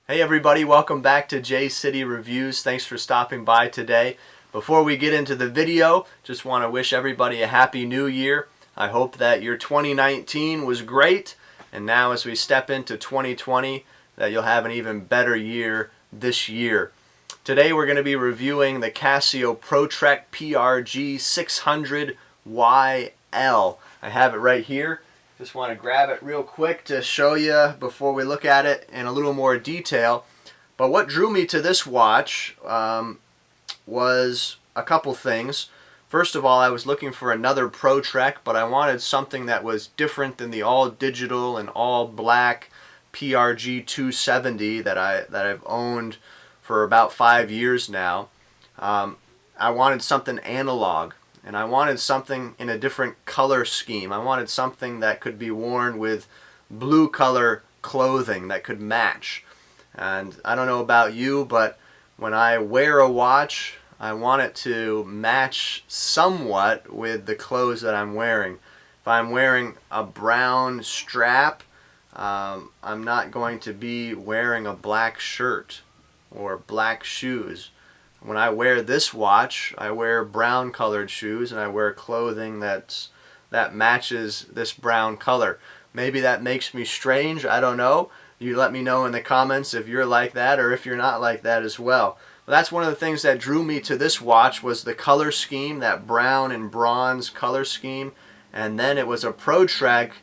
Hey everybody, welcome back to J City Reviews. Thanks for stopping by today. Before we get into the video, just want to wish everybody a happy new year. I hope that your 2019 was great, and now as we step into 2020, that you'll have an even better year this year. Today we're going to be reviewing the Casio Pro Trek PRG-600YL. I have it right here. Just want to grab it real quick to show you before we look at it in a little more detail. But what drew me to this watch was a couple things. First of all, I was looking for another Pro Trek, but I wanted something that was different than the all digital and all black PRG 270 that I've owned for about 5 years now. I wanted something analog. And I wanted something in a different color scheme. I wanted something that could be worn with blue color clothing that could match. And I don't know about you, but when I wear a watch, I want it to match somewhat with the clothes that I'm wearing. If I'm wearing a brown strap, I'm not going to be wearing a black shirt or black shoes. When I wear this watch, I wear brown colored shoes and I wear clothing that matches this brown color. Maybe that makes me strange, I don't know. You let me know in the comments if you're like that or if you're not like that as well. But that's one of the things that drew me to this watch was the color scheme, that brown and bronze color scheme. And then it was a Pro Trek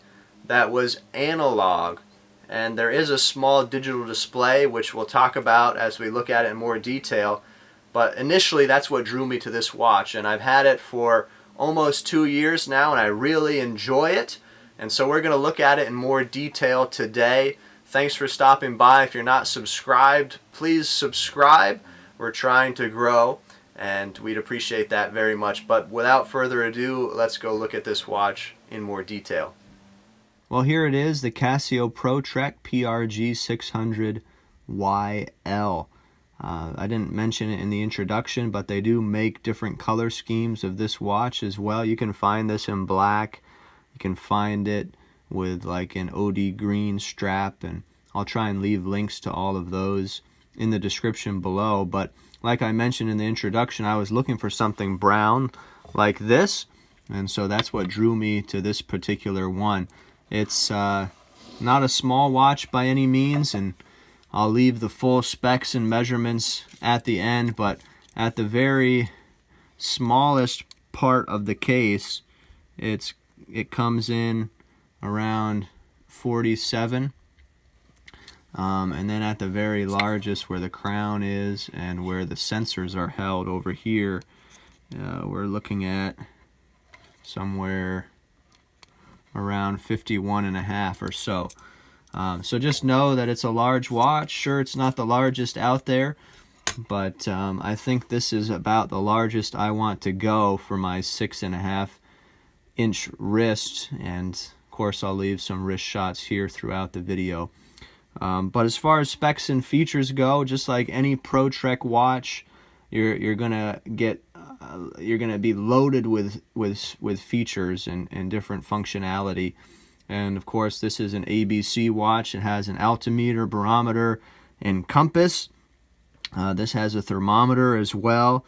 that was analog. And there is a small digital display, which we'll talk about as we look at it in more detail. But initially, that's what drew me to this watch, and I've had it for almost 2 years now, and I really enjoy it. And so we're going to look at it in more detail today. Thanks for stopping by. If you're not subscribed, please subscribe. We're trying to grow, and we'd appreciate that very much. But without further ado, let's go look at this watch in more detail. Well, here it is, the Casio Pro Trek PRG-600YL. I didn't mention it in the introduction, but they do make different color schemes of this watch as well. You can find this in black. You can find it with like an OD green strap, and I'll try and leave links to all of those in the description below. But like I mentioned in the introduction, I was looking for something brown like this, and so that's what drew me to this particular one. It's not a small watch by any means, and I'll leave the full specs and measurements at the end, but at the very smallest part of the case, it comes in around 47. And then at the very largest, where the crown is and where the sensors are held over here, we're looking at somewhere around 51.5 or so. So just know that it's a large watch. Sure, it's not the largest out there, but I think this is about the largest I want to go for my 6.5-inch wrist, and of course I'll leave some wrist shots here throughout the video. But as far as specs and features go, just like any Pro Trek watch, you're gonna be loaded with features and different functionality. And of course, this is an ABC watch. It has an altimeter, barometer, and compass. This has a thermometer as well,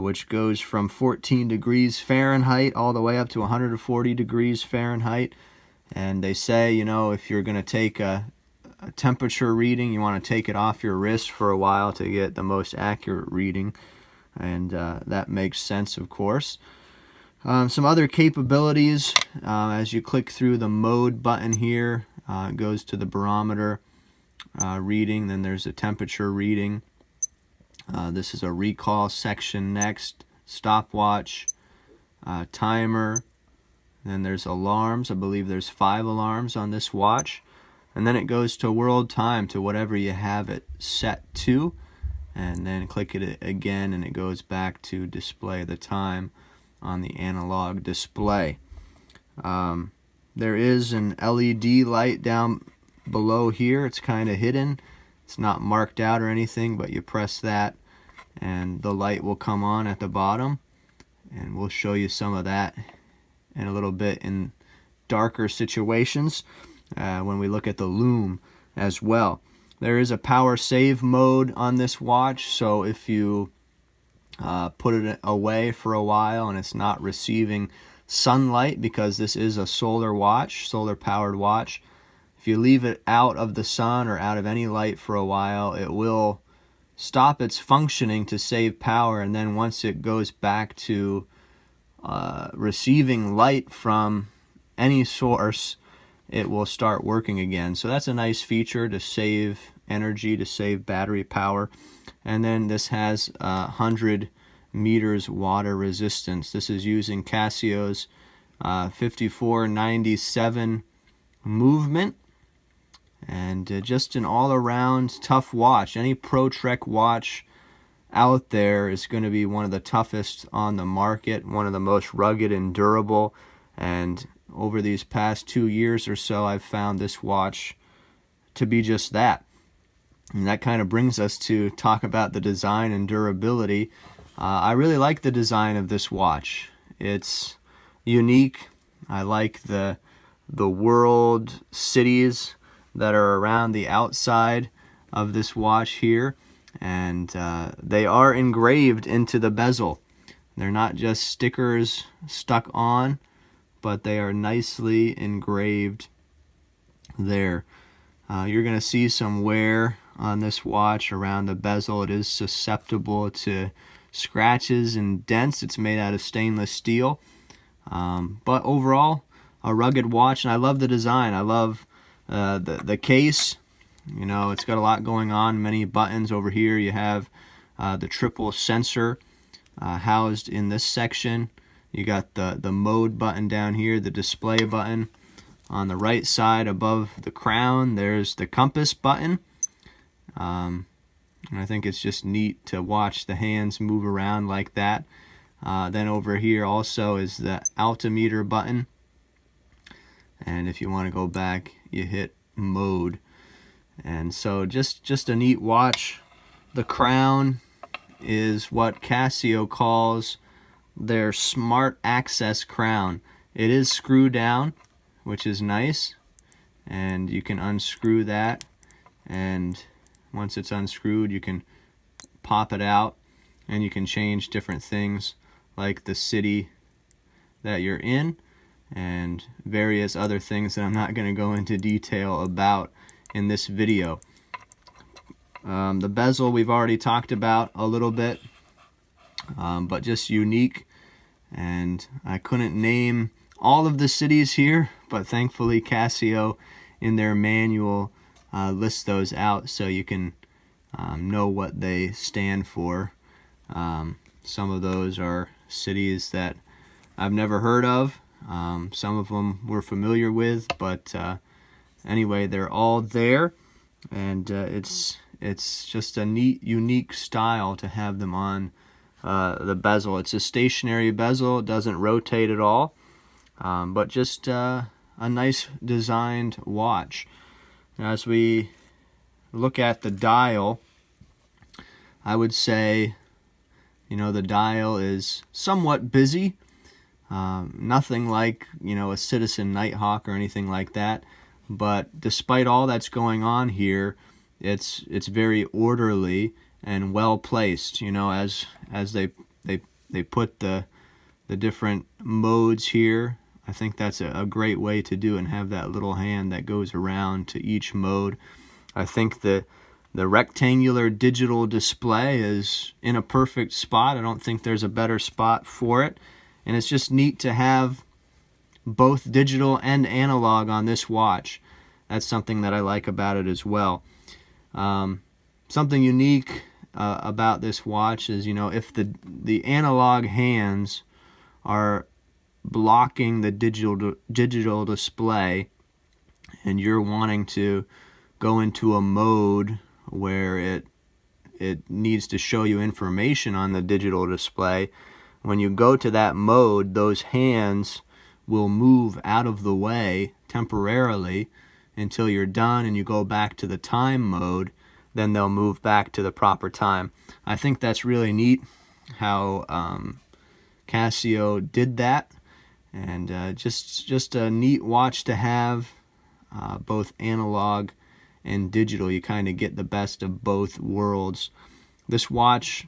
which goes from 14 degrees Fahrenheit all the way up to 140 degrees Fahrenheit. And they say, you know, if you're going to take a temperature reading, you want to take it off your wrist for a while to get the most accurate reading. And that makes sense, of course. Some other capabilities, as you click through the mode button here, it goes to the barometer reading, then there's a temperature reading. This is a recall section next, stopwatch, timer, then there's alarms. I believe there's 5 alarms on this watch. And then it goes to world time, to whatever you have it set to, and then click it again and it goes back to display the time on the analog display. There is an LED light down below here. It's kind of hidden. It's not marked out or anything, but you press that and the light will come on at the bottom, and we'll show you some of that in a little bit in darker situations when we look at the Lume as well. There is a power save mode on this watch, so if you put it away for a while and it's not receiving sunlight, because this is a solar watch, solar powered watch, if you leave it out of the sun or out of any light for a while, it will stop its functioning to save power, and then once it goes back to receiving light from any source, it will start working again. So that's a nice feature to save energy, to save battery power. And then this has 100 meters water resistance. This is using Casio's 5497 movement, and just an all-around tough watch. Any Pro Trek watch out there is going to be one of the toughest on the market, one of the most rugged and durable. And over these past 2 years or so, I've found this watch to be just that. And that kind of brings us to talk about the design and durability. I really like the design of this watch. It's unique. I like the world cities that are around the outside of this watch here, and they are engraved into the bezel. They're not just stickers stuck on, but they are nicely engraved there. You're going to see some wear on this watch around the bezel. It is susceptible to scratches and dents. It's made out of stainless steel, but overall a rugged watch, and I love the design. I love the case. You know, it's got a lot going on, many buttons. Over here you have the triple sensor housed in this section. You got the mode button down here, the display button. On the right side above the crown, there's the compass button. And I think it's just neat to watch the hands move around like that. Then over here also is the altimeter button. And if you want to go back, you hit mode. And so just a neat watch. The crown is what Casio calls their smart access crown. It is screw down, which is nice, and you can unscrew that, and once it's unscrewed you can pop it out and you can change different things like the city that you're in and various other things that I'm not going to go into detail about in this video. The bezel we've already talked about a little bit, but just unique, and I couldn't name all of the cities here, but thankfully Casio in their manual lists those out so you can know what they stand for. Some of those are cities that I've never heard of. Some of them we're familiar with, but anyway, they're all there, and it's just a neat, unique style to have them on the bezel. It's a stationary bezel, it doesn't rotate at all, but just a nice designed watch. As we look at the dial, I would say, you know, the dial is somewhat busy. Nothing like, you know, a Citizen Nighthawk or anything like that, but despite all that's going on here, it's very orderly and well placed. You know, as they put the different modes here, I think that's a great way to do it, and have that little hand that goes around to each mode. I think the rectangular digital display is in a perfect spot. I don't think there's a better spot for it. And it's just neat to have both digital and analog on this watch. That's something that I like about it as well. Something unique about this watch is, you know, if the analog hands are blocking the digital display and you're wanting to go into a mode where it needs to show you information on the digital display, when you go to that mode, those hands will move out of the way temporarily until you're done and you go back to the time mode. Then they'll move back to the proper time. I think that's really neat how Casio did that, and just a neat watch to have, both analog and digital. You kind of get the best of both worlds. This watch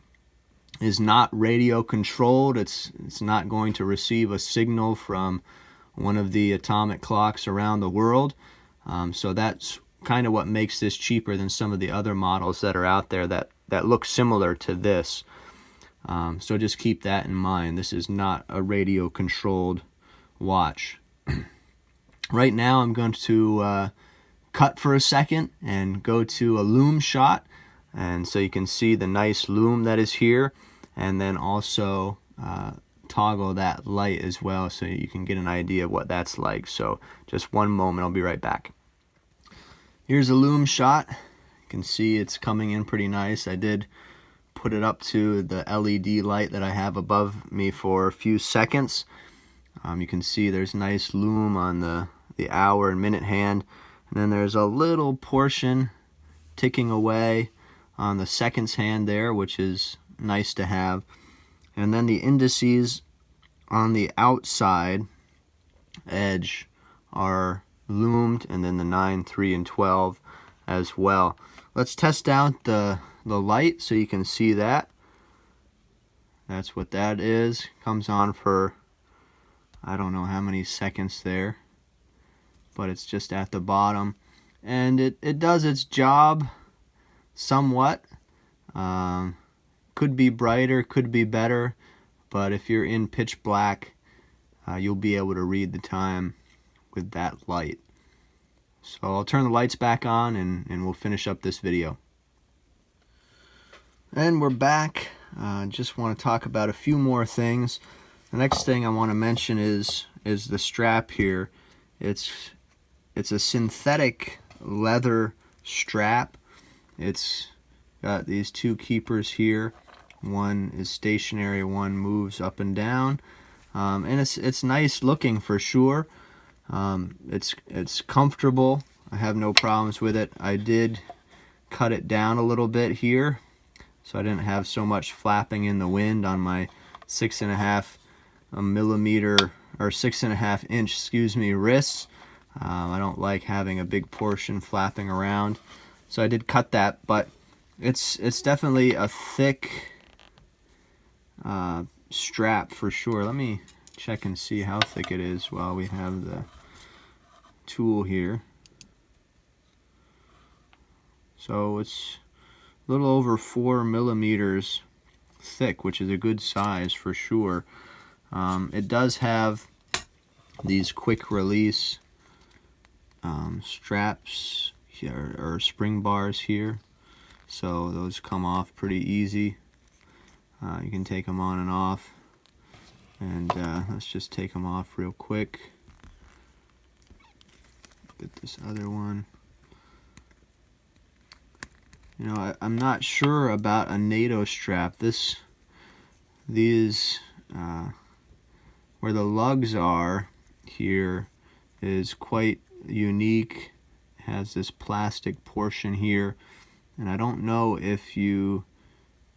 is not radio controlled. It's not going to receive a signal from one of the atomic clocks around the world. So that's kind of what makes this cheaper than some of the other models that are out there that look similar to this. So just keep that in mind. This is not a radio controlled watch. Right now I'm going to cut for a second and go to a lume shot, and so you can see the nice lume that is here, and then also toggle that light as well so you can get an idea of what that's like. So just one moment, I'll be right back. Here's a lume shot. You can see it's coming in pretty nice. I did put it up to the LED light that I have above me for a few seconds. You can see there's nice lume on the hour and minute hand, and then there's a little portion ticking away on the seconds hand there, which is nice to have. And then the indices on the outside edge are lumed, and then the 9, 3, and 12 as well. Let's test out the light so you can see that. That's what that is. Comes on for I don't know how many seconds there, but it's just at the bottom, and it does its job somewhat. Could be brighter, could be better, but if you're in pitch black, you'll be able to read the time with that light. So I'll turn the lights back on and we'll finish up this video. And we're back. Just want to talk about a few more things. The next thing I want to mention is the strap here. It's a synthetic leather strap. It's got these two keepers here. One is stationary, one moves up and down, and it's nice looking for sure. It's comfortable. I have no problems with it. I did cut it down a little bit here, so I didn't have so much flapping in the wind on my 6.5 millimeter or 6.5 inch, wrists. I don't like having a big portion flapping around, so I did cut that. But it's definitely a thick strap for sure. Let me check and see how thick it is while we have the tool here. So it's a little over 4 millimeters thick, which is a good size for sure. It does have these quick release straps here, or spring bars here, so those come off pretty easy. You can take them on and off, and let's just take them off real quick. Get this other one. You know, I'm not sure about a NATO strap. These where the lugs are here is quite unique. It has this plastic portion here, and I don't know if you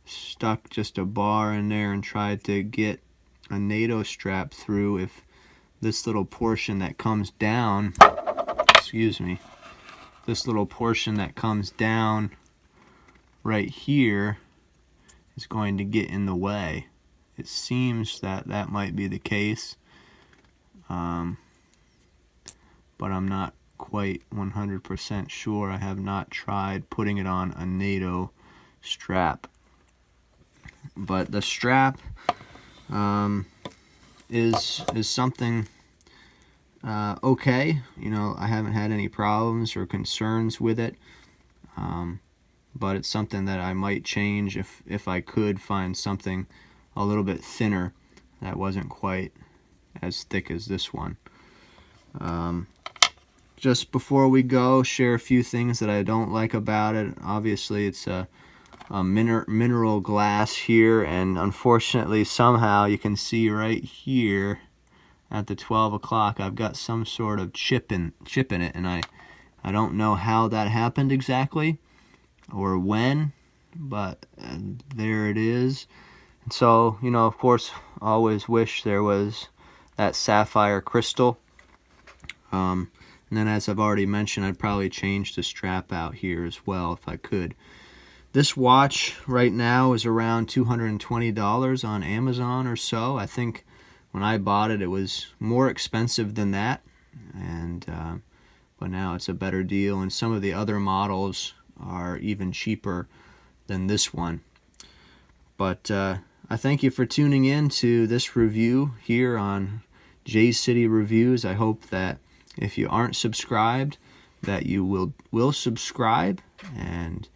stuck just a bar in there and tried to get a NATO strap through, if this little portion that comes down, this little portion that comes down right here is going to get in the way. It seems that might be the case, but I'm not quite 100% sure. I have not tried putting it on a NATO strap. But the strap is something okay. You know, I haven't had any problems or concerns with it, but it's something that I might change if I could find something a little bit thinner that wasn't quite as thick as this one. Just before we go, share a few things that I don't like about it. Obviously, it's a mineral glass here, and unfortunately somehow you can see right here at the 12 o'clock I've got some sort of chip in it, and I don't know how that happened exactly or when, but there it is. And so, you know, of course, always wish there was that sapphire crystal. And then, as I've already mentioned, I'd probably change the strap out here as well if I could. This watch right now is around $220 on Amazon or so. I think when I bought it, it was more expensive than that, and but now it's a better deal, and some of the other models are even cheaper than this one. But I thank you for tuning in to this review here on J City Reviews. I hope that if you aren't subscribed, that you will subscribe. And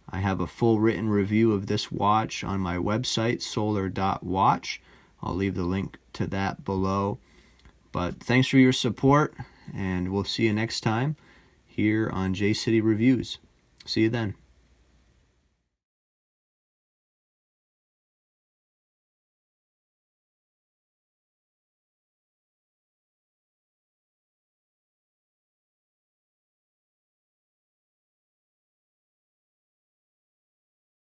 I have a full written review of this watch on my website, solar.watch. I'll leave the link to that below. But thanks for your support, and we'll see you next time here on J City Reviews. See you then.